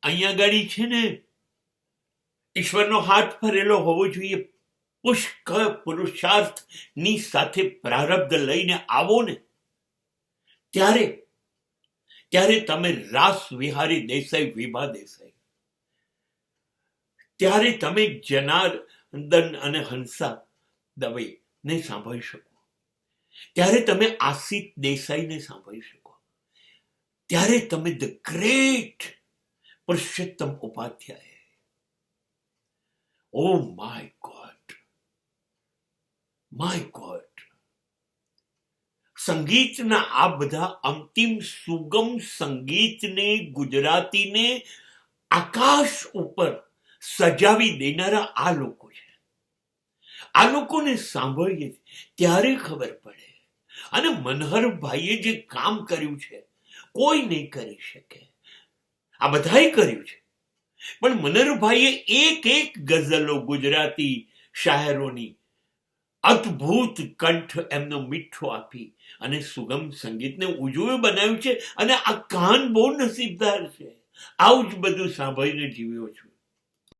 અહીંયા ગાડી છે ને ઈશ્વરનો હાથ ભરેલો હોવો જોઈએ. પુષ્કળ પુરુષાર્થની સાથે પ્રારબ્ધ લઈને આવો ને ત્યારે ત્યારે તમે રાસ વિહારી દેસાઈ, વિભા દેસાઈ, ત્યારે તમે જનાર્દન અને હંસા દવેને સાંભળી શકો, ત્યારે તમે આશિત દેસાઈને સાંભળી શકો, ત્યારે તમે the great Purushottam Upadhyay, oh my God, my God. સંગીતના આ બધા અંતિમ સુગમ સંગીતને, ગુજરાતીને આકાશ ઉપર સજાવી દેનારા આ લોકો છે. આ લોકોને સાંભળીએ ત્યારે ખબર પડે. અને મનહરભાઈએ જે કામ કર્યું છે કોઈ નહીં કરી શકે. આ બધાએ કર્યું છે, પણ મનહરભાઈએ એક એક ગઝલો ગુજરાતી શાયરોની અદ્ભુત કંઠ એમનો મીઠો આપી અને સુગમ સંગીતને ઉજળું બનાવ્યું છે. અને આ કાન બહુ નસીબદાર છે. આવું જ બધું સાંભળીને જીવ્યો છું.